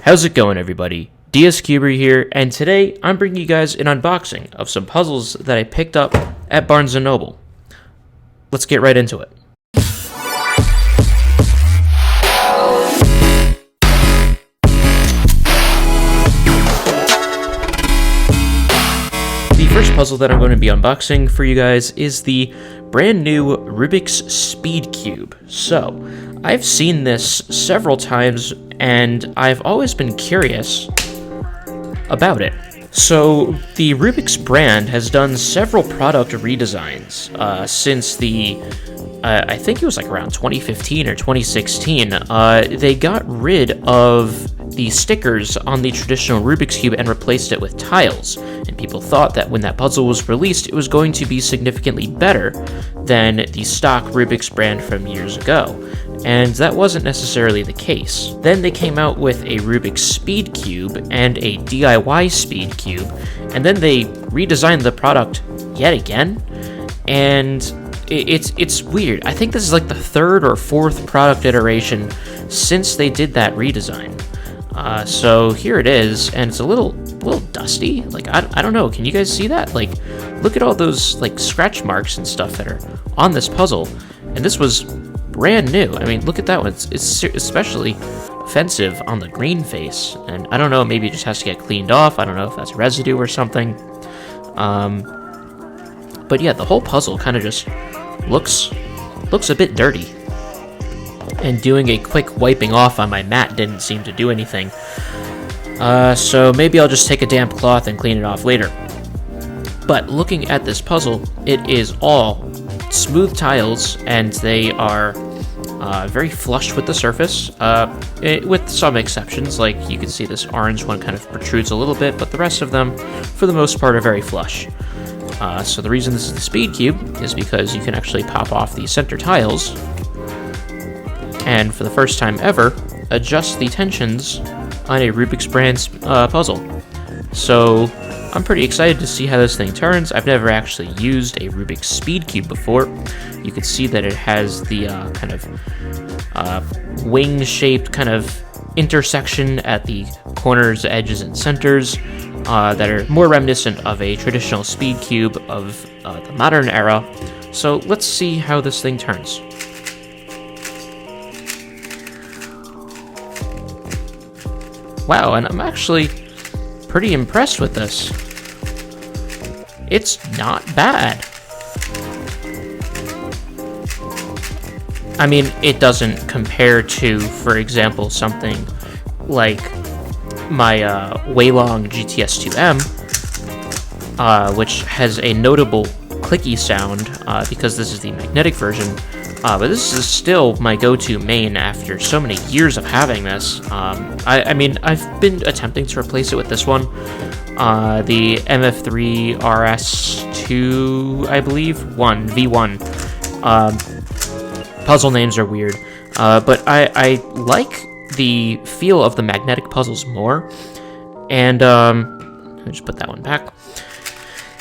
How's it going, everybody? DSCuber here, and today I'm bringing you guys an unboxing of some puzzles that I picked up at Barnes & Noble. Let's get right into it. The first puzzle that I'm going to be unboxing for you guys is the brand new Rubik's SpeedCube. So, I've seen this several times, and I've always been curious about it. So, the Rubik's brand has done several product redesigns since the, I think it was like around 2015 or 2016. They got rid of the stickers on the traditional Rubik's Cube and replaced it with tiles. And people thought that when that puzzle was released, it was going to be significantly better than the stock Rubik's brand from years ago. And that wasn't necessarily the case. Then they came out with a Rubik's SpeedCube and a DIY SpeedCube, and then they redesigned the product yet again, and it's weird. I think this is like the third or fourth product iteration since they did that redesign. So here it is, and it's a little dusty. Like, I don't know, can you guys see that? Like, look at all those like scratch marks and stuff that are on this puzzle, and this was brand new. I mean, look at that one. It's especially offensive on the green face, and I don't know, maybe it just has to get cleaned off. I don't know if that's residue or something. But yeah, the whole puzzle kind of just looks a bit dirty. And doing a quick wiping off on my mat didn't seem to do anything. So maybe I'll just take a damp cloth and clean it off later. But looking at this puzzle, it is all smooth tiles, and they are very flush with the surface, with some exceptions. Like, you can see this orange one kind of protrudes a little bit, but the rest of them, for the most part, are very flush. So the reason this is the SpeedCube is because you can actually pop off the center tiles, and for the first time ever, adjust the tensions on a Rubik's brand puzzle. So I'm pretty excited to see how this thing turns. I've never actually used a Rubik's SpeedCube before. You can see that it has the kind of wing-shaped kind of intersection at the corners, edges, and centers that are more reminiscent of a traditional SpeedCube of the modern era. So let's see how this thing turns. Wow, and I'm actually pretty impressed with this. It's not bad. I mean, it doesn't compare to, for example, something like my Weilong GTS 2M, which has a notable clicky sound because this is the magnetic version. But this is still my go-to main after so many years of having this. I mean, I've been attempting to replace it with this one. The MF3 RS2, I believe, V1. Puzzle names are weird, but I like the feel of the magnetic puzzles more. And let me just put that one back.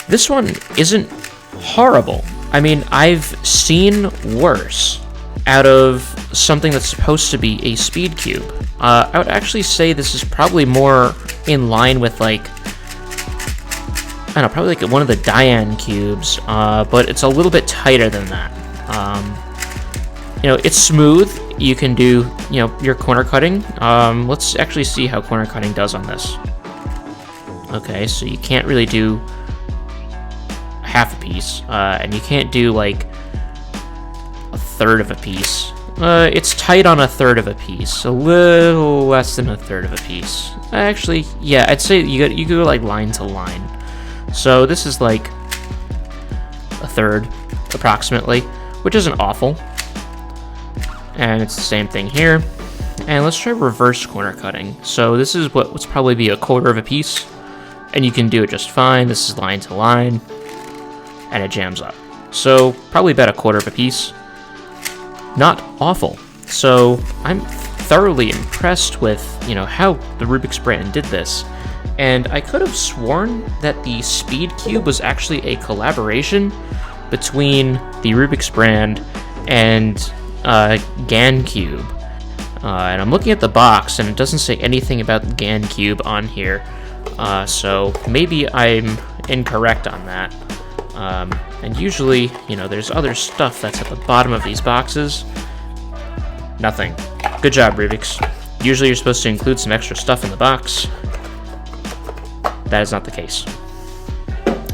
This one isn't horrible. I mean, I've seen worse out of something that's supposed to be a SpeedCube. I would actually say this is probably more in line with, like, I don't know, probably like one of the Dayan cubes, but it's a little bit tighter than that. You know, it's smooth. You can do, you know, your corner cutting. Let's actually see how corner cutting does on this. Okay, so you can't really do half a piece, and you can't do like a third of a piece. It's tight on a third of a piece, a little less than a third of a piece. Actually, yeah, I'd say you go like line to line. So this is like a third, approximately, which isn't awful. And it's the same thing here. And let's try reverse corner cutting. So this is what would probably be a quarter of a piece, and you can do it just fine. This is line to line, and it jams up. So probably about a quarter of a piece. Not awful. So I'm thoroughly impressed with, you know, how the Rubik's brand did this. And I could have sworn that the SpeedCube was actually a collaboration between the Rubik's brand and GAN Cube. And I'm looking at the box, and it doesn't say anything about the GAN Cube on here. So maybe I'm incorrect on that. And usually, you know, there's other stuff that's at the bottom of these boxes. Nothing. Good job, Rubiks. Usually you're supposed to include some extra stuff in the box. That is not the case.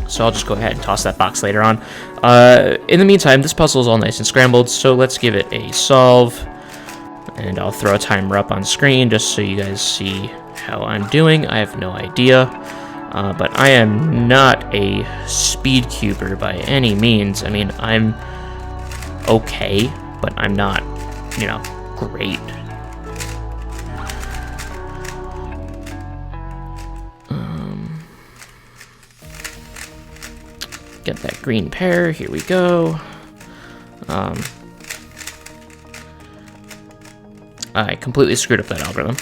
So I'll just go ahead and toss that box later on. In the meantime, this puzzle is all nice and scrambled, so let's give it a solve. And I'll throw a timer up on screen just so you guys see how I'm doing. I have no idea. But I am not a SpeedCuber by any means. I mean, I'm okay, but I'm not, you know, great. Get that green pair. Here we go. I completely screwed up that algorithm.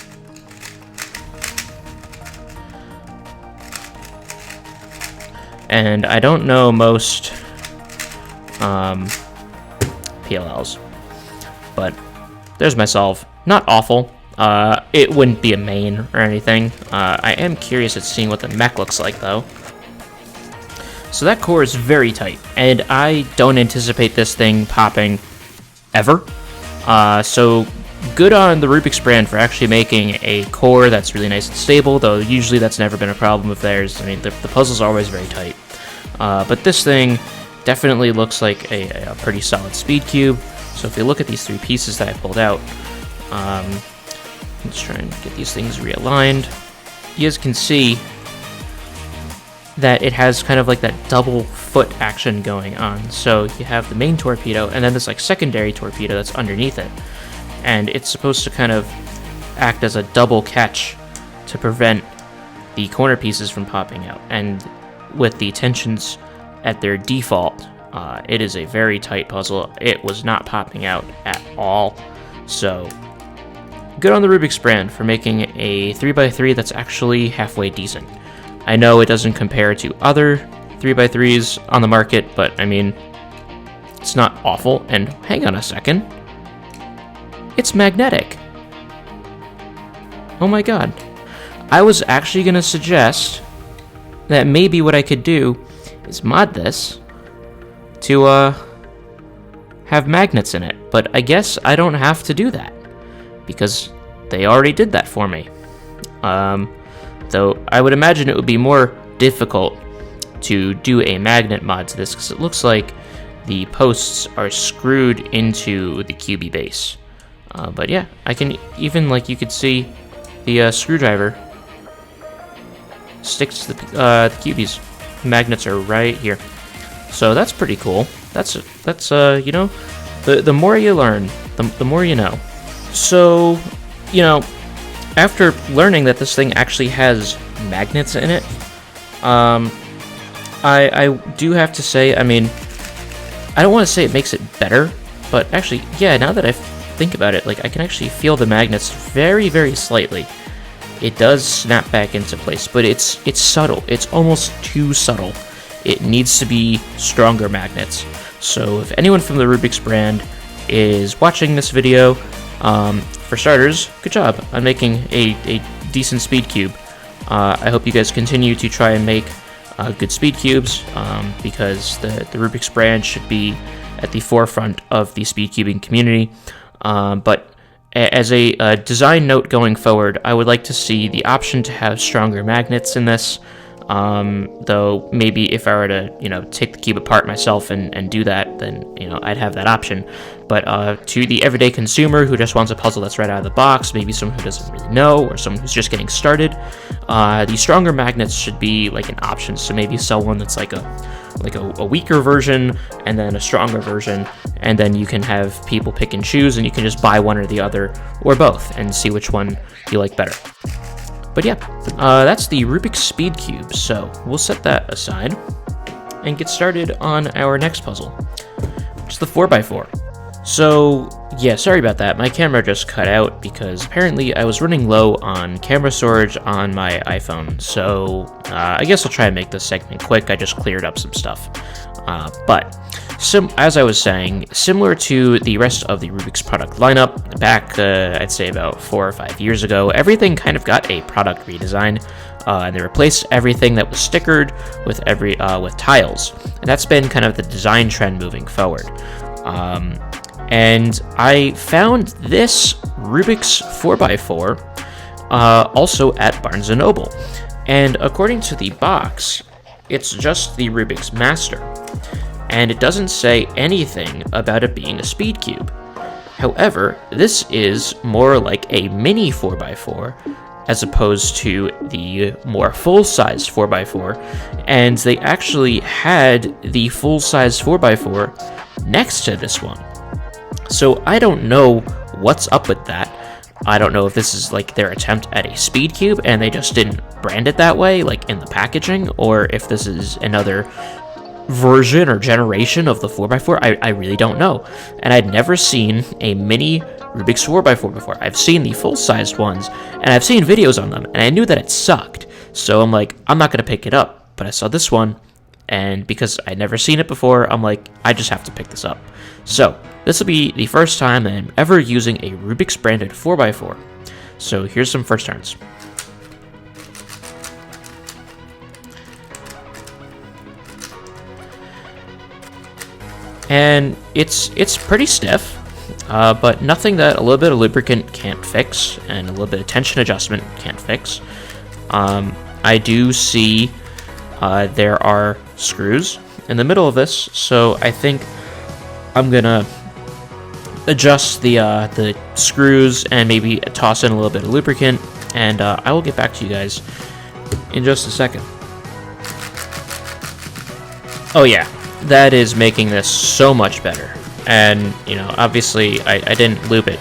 And I don't know most PLLs, but there's my solve. Not awful. It wouldn't be a main or anything. I am curious at seeing what the mech looks like, though. So that core is very tight, and I don't anticipate this thing popping ever. So good on the Rubik's brand for actually making a core that's really nice and stable, though usually that's never been a problem of theirs. I mean, the puzzles are always very tight. But this thing definitely looks like a pretty solid speed cube. So if you look at these three pieces that I pulled out, let's try and get these things realigned. You guys can see that it has kind of like that double foot action going on. So you have the main torpedo and then this like secondary torpedo that's underneath it. And it's supposed to kind of act as a double catch to prevent the corner pieces from popping out. And with the tensions at their default, it is a very tight puzzle. It was not popping out at all. So good on the Rubik's brand for making a 3x3 that's actually halfway decent. I know it doesn't compare to other 3x3s on the market, but I mean, it's not awful. And hang on a second. It's magnetic. Oh my god. I was actually going to suggest that maybe what I could do is mod this to have magnets in it. But I guess I don't have to do that because they already did that for me. Though I would imagine it would be more difficult to do a magnet mod to this because it looks like the posts are screwed into the QB base. But yeah, I can even, like you could see, the screwdriver sticks to the cubies. Magnets are right here, so that's pretty cool. That's you know, the more you learn, the more you know. So, you know, after learning that this thing actually has magnets in it, I do have to say, I mean, I don't want to say it makes it better, but actually, yeah, now that I think about it, like I can actually feel the magnets very, very slightly. It does snap back into place, but it's subtle. It's almost too subtle. It needs to be stronger magnets. So if anyone from the Rubik's brand is watching this video, for starters, good job on making a decent speed cube. I hope you guys continue to try and make good speed cubes, because the Rubik's brand should be at the forefront of the speed cubing community. But as a design note going forward, I would like to see the option to have stronger magnets in this. Though maybe if I were to, you know, take the cube apart myself and do that, then, you know, I'd have that option. But to the everyday consumer who just wants a puzzle that's right out of the box, maybe someone who doesn't really know, or someone who's just getting started, the stronger magnets should be like an option. So maybe sell one that's like a weaker version and then a stronger version, and then you can have people pick and choose, and you can just buy one or the other or both and see which one you like better. But yeah, that's the Rubik's Speed Cube, so we'll set that aside and get started on our next puzzle, which is the 4x4. So yeah, sorry about that, my camera just cut out because apparently I was running low on camera storage on my iPhone, so I guess I'll try and make this segment quick. I just cleared up some stuff. But as I was saying, similar to the rest of the Rubik's product lineup, back I'd say about 4 or 5 years ago, everything kind of got a product redesign, and they replaced everything that was stickered with with tiles, and that's been kind of the design trend moving forward. And I found this Rubik's 4x4 also at Barnes & Noble, and according to the box, it's just the Rubik's Master, and it doesn't say anything about it being a speed cube. However, this is more like a mini 4x4 as opposed to the more full-sized 4x4, and they actually had the full-size 4x4 next to this one. So I don't know what's up with that. I don't know if this is like their attempt at a speed cube and they just didn't brand it that way, like in the packaging, or if this is another version or generation of the 4x4. I really don't know. And I'd never seen a mini Rubik's 4x4 before. I've seen the full-sized ones, and I've seen videos on them, and I knew that it sucked. So I'm like, I'm not going to pick it up. But I saw this one, and because I'd never seen it before, I'm like, I just have to pick this up. So this will be the first time that I'm ever using a Rubik's branded 4x4. So here's some first turns. And it's pretty stiff, but nothing that a little bit of lubricant can't fix and a little bit of tension adjustment can't fix. I do see there are screws in the middle of this, so I think I'm gonna adjust the screws and maybe toss in a little bit of lubricant, and I will get back to you guys in just a second. Oh yeah, that is making this so much better. And, you know, obviously I didn't lube it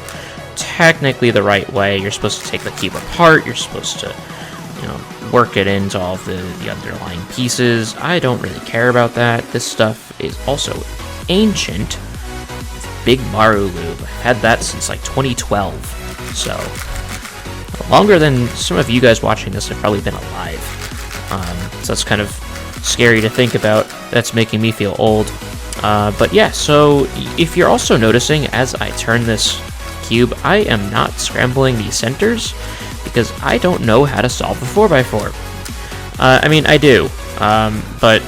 technically the right way. You're supposed to take the cube apart. You're supposed to, you know, work it into all of the underlying pieces. I don't really care about that. This stuff is also ancient. Big Maru lube. I've had that since like 2012. So, longer than some of you guys watching this have probably been alive. So that's kind of scary to think about. That's making me feel old. But yeah, so if you're also noticing as I turn this cube, I am not scrambling the centers because I don't know how to solve a 4x4. I mean, I do, but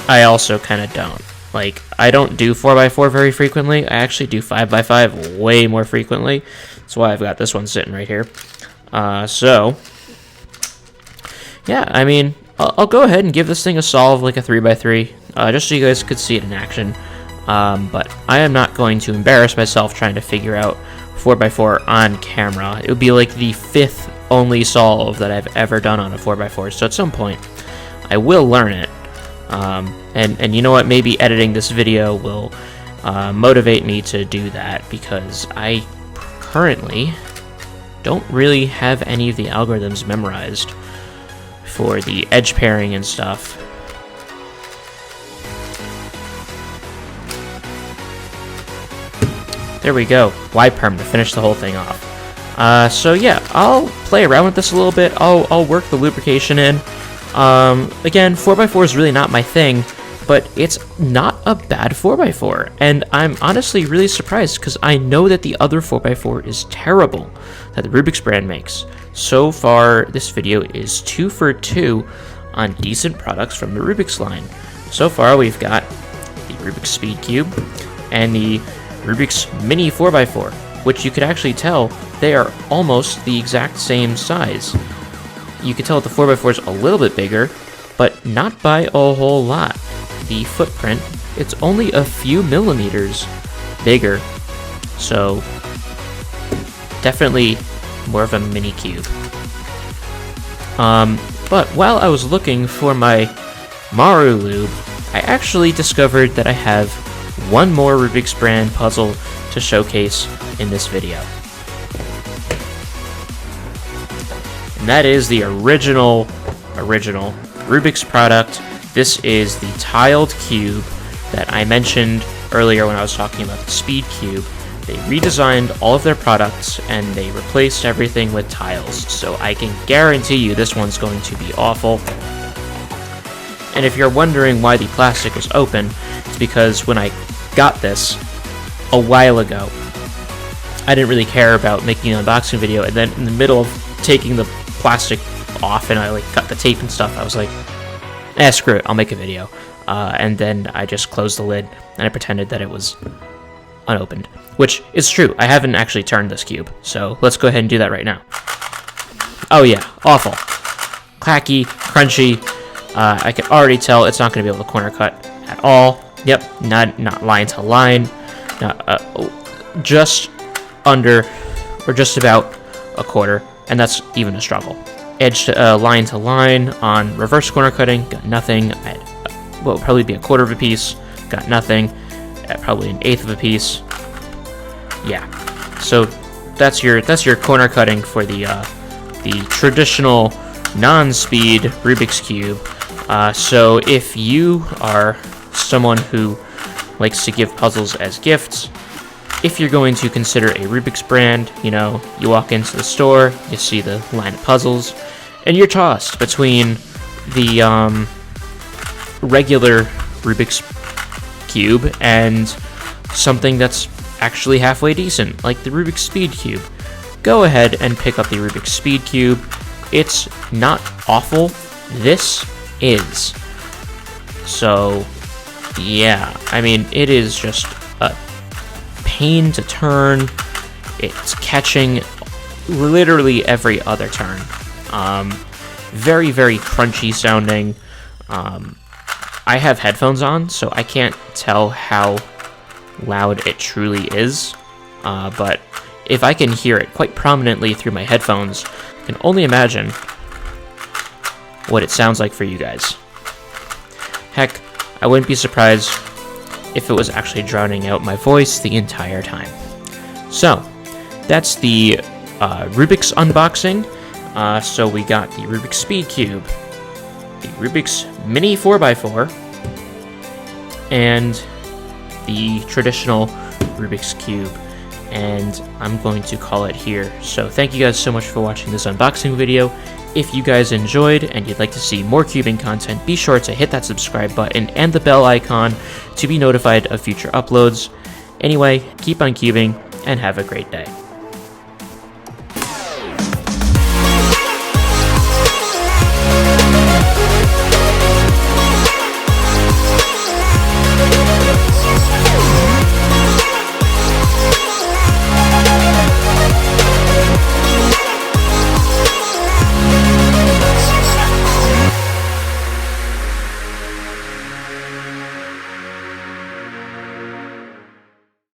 I also kind of don't. Like, I don't do 4x4 very frequently. I actually do 5x5 way more frequently. That's why I've got this one sitting right here. So, yeah, I mean, I'll go ahead and give this thing a solve like a 3x3, just so you guys could see it in action. But I am not going to embarrass myself trying to figure out 4x4 on camera. It would be like the 5th only solve that I've ever done on a 4x4, so at some point I will learn it. And you know what, maybe editing this video will motivate me to do that, because I currently don't really have any of the algorithms memorized for the edge pairing and stuff. There we go. Perm to finish the whole thing off. So yeah, I'll play around with this a little bit. I'll work the lubrication in. Again, 4x4 is really not my thing, but it's not a bad 4x4, and I'm honestly really surprised because I know that the other 4x4 is terrible that the Rubik's brand makes. So far, this video is 2 for 2 on decent products from the Rubik's line. So far, we've got the Rubik's Speed Cube and the Rubik's Mini 4x4, which you could actually tell they are almost the exact same size. You can tell that the 4x4 is a little bit bigger, but not by a whole lot. The footprint, it's only a few millimeters bigger, so definitely more of a mini cube. But while I was looking for my Maru lube, I actually discovered that I have one more Rubik's brand puzzle to showcase in this video. And that is the original Rubik's product. This is the tiled cube that I mentioned earlier when I was talking about the Speed Cube. They redesigned all of their products and they replaced everything with tiles. So I can guarantee you this one's going to be awful. And if you're wondering why the plastic was open, it's because when I got this a while ago. I didn't really care about making an unboxing video, and then in the middle of taking the plastic off and I like cut the tape and stuff, I was like, screw it, I'll make a video. And then I just closed the lid and I pretended that it was unopened, which is true. I haven't actually turned this cube, so let's go ahead and do that right now. Oh yeah, awful. Clacky, crunchy. I can already tell it's not going to be able to corner cut at all. Yep, not line to line. Just under, or just about a quarter, and that's even a struggle. Edge to line to line on reverse corner cutting, got nothing. At what would probably be a quarter of a piece, got nothing. At probably an eighth of a piece. Yeah, so that's your corner cutting for the traditional non-speed Rubik's Cube. So if you are someone who likes to give puzzles as gifts, if you're going to consider a Rubik's brand, you know, you walk into the store, you see the line of puzzles, and you're tossed between the regular Rubik's Cube and something that's actually halfway decent, like the Rubik's Speed Cube. Go ahead and pick up the Rubik's Speed Cube. It's not awful. This is. So, yeah, I mean, it is just a pain to turn. It's catching literally every other turn. Very, very crunchy sounding. I have headphones on, so I can't tell how loud it truly is. But if I can hear it quite prominently through my headphones, I can only imagine what it sounds like for you guys. Heck, I wouldn't be surprised if it was actually drowning out my voice the entire time. So, that's the Rubik's unboxing. So we got the Rubik's Speed Cube, the Rubik's Mini 4x4, and the traditional Rubik's Cube. And I'm going to call it here. So thank you guys so much for watching this unboxing video. If you guys enjoyed and you'd like to see more cubing content, be sure to hit that subscribe button and the bell icon to be notified of future uploads. Anyway, keep on cubing and have a great day.